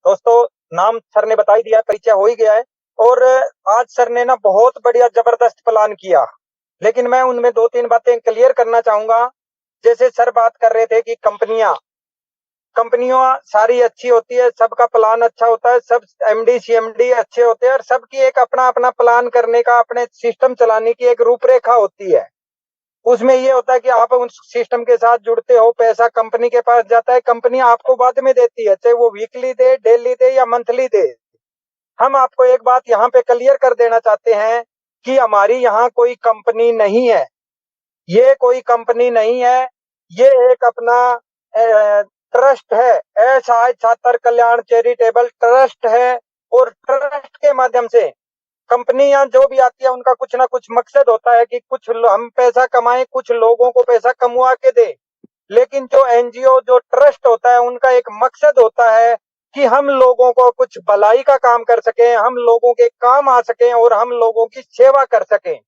दोस्तों, नाम सर ने बता ही दिया, परिचय हो ही गया है। और आज सर ने ना बहुत बढ़िया जबरदस्त प्लान किया, लेकिन मैं उनमें दो तीन बातें क्लियर करना चाहूंगा। जैसे सर बात कर रहे थे कि कंपनियों सारी अच्छी होती है, सबका प्लान अच्छा होता है, सब एमडी सीएमडी अच्छे होते हैं और सबकी एक अपना अपना प्लान करने का, अपने सिस्टम चलाने की एक रूपरेखा होती है। उसमें ये होता है कि आप उस सिस्टम के साथ जुड़ते हो, पैसा कंपनी के पास जाता है, कंपनी आपको बाद में देती है, चाहे वो वीकली दे, डेली दे या मंथली दे। हम आपको एक बात यहाँ पे क्लियर कर देना चाहते हैं कि हमारी यहाँ कोई कंपनी नहीं है, ये कोई कंपनी नहीं है, ये एक अपना ट्रस्ट है, एसआई छात्र कल्याण चैरिटेबल ट्रस्ट है। और ट्रस्ट के माध्यम से कंपनियां जो भी आती है उनका कुछ ना कुछ मकसद होता है कि कुछ हम पैसा कमाएं, कुछ लोगों को पैसा कमवा के दे। लेकिन जो एनजीओ, जो ट्रस्ट होता है, उनका एक मकसद होता है कि हम लोगों को कुछ भलाई का काम कर सकें, हम लोगों के काम आ सकें और हम लोगों की सेवा कर सकें।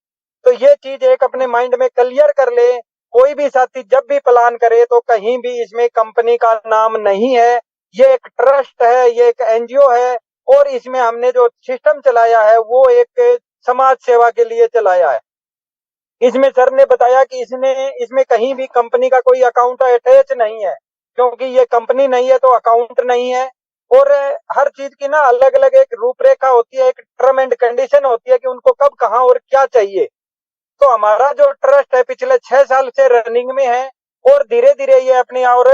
तो ये चीज एक अपने माइंड में क्लियर कर ले। कोई भी साथी जब भी प्लान करे तो कहीं भी इसमें कंपनी का नाम नहीं है, ये एक ट्रस्ट है, ये एक एनजीओ है। और इसमें हमने जो सिस्टम चलाया है वो एक समाज सेवा के लिए चलाया है। इसमें सर ने बताया कि इसमें कहीं भी कंपनी का कोई अकाउंट अटैच नहीं है, क्योंकि ये कंपनी नहीं है तो अकाउंट नहीं है। और हर चीज की ना अलग अलग एक रूपरेखा होती है, एक टर्म एंड कंडीशन होती है कि उनको कब, कहाँ और क्या चाहिए। तो हमारा जो ट्रस्ट है पिछले 6 साल से रनिंग में है और धीरे धीरे ये अपनी और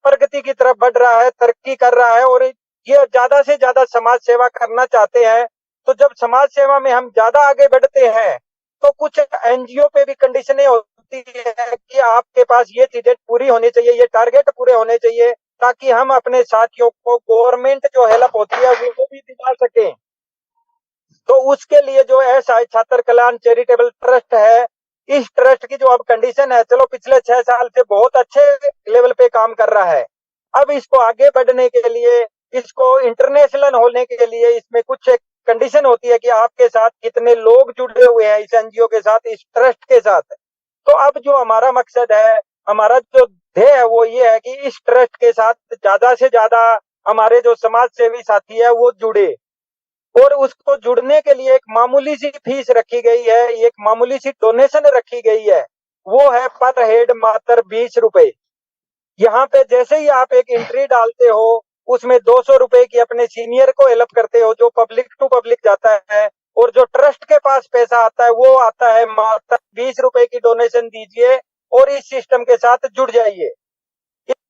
प्रगति की तरफ बढ़ रहा है, तरक्की कर रहा है और ये ज्यादा से ज्यादा समाज सेवा करना चाहते हैं। तो जब समाज सेवा में हम ज्यादा आगे बढ़ते हैं तो कुछ एनजीओ पे भी कंडीशनें होती है कि आपके पास ये चीजें पूरी होनी चाहिए, ये टारगेट पूरे होने चाहिए, ताकि हम अपने साथियों को गवर्नमेंट जो हेल्प होती है वो भी दिला सकें। तो उसके लिए जो एसआई छात्र कल्याण चैरिटेबल ट्रस्ट है, इस ट्रस्ट की जो अब कंडीशन है, चलो पिछले 6 साल से बहुत अच्छे लेवल पे काम कर रहा है। अब इसको आगे बढ़ने के लिए, इसको इंटरनेशनल होने के लिए इसमें कुछ एक कंडीशन होती है कि आपके साथ कितने लोग जुड़े हुए हैं इस एनजीओ के साथ, इस ट्रस्ट के साथ। तो अब जो हमारा मकसद है, हमारा जो ध्येय है वो ये है कि इस ट्रस्ट के साथ ज्यादा से ज्यादा हमारे जो समाज सेवी साथी है वो जुड़े। और उसको जुड़ने के लिए एक मामूली सी फीस रखी गई है, एक मामूली सी डोनेशन रखी गई है, वो है पर हेड मात्र 20 रुपए। यहाँ पे जैसे ही आप एक एंट्री डालते हो, उसमें 200 रुपए की अपने सीनियर को हेल्प करते हो जो पब्लिक टू पब्लिक जाता है, और जो ट्रस्ट के पास पैसा आता है वो आता है मात्र 20 रुपए की डोनेशन दीजिए और इस सिस्टम के साथ जुड़ जाइए।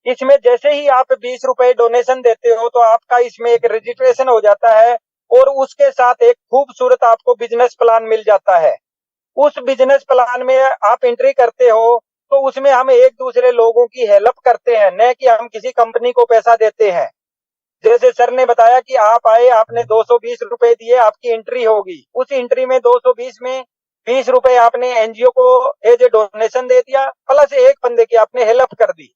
इसमें जैसे ही आप 20 रुपए डोनेशन देते हो तो आपका इसमें एक रजिस्ट्रेशन हो जाता है और उसके साथ एक खूबसूरत आपको बिजनेस प्लान मिल जाता है। उस बिजनेस प्लान में आप एंट्री करते हो तो उसमें हम एक दूसरे लोगों की हेल्प करते हैं, न कि हम किसी कंपनी को पैसा देते हैं। जैसे सर ने बताया कि आप आए, आपने 220 रुपए दिए, आपकी एंट्री होगी, उस एंट्री में 220 में 20 रुपए आपने एनजीओ को एज ए डोनेशन दे दिया, प्लस एक बंदे की आपने हेल्प कर दी।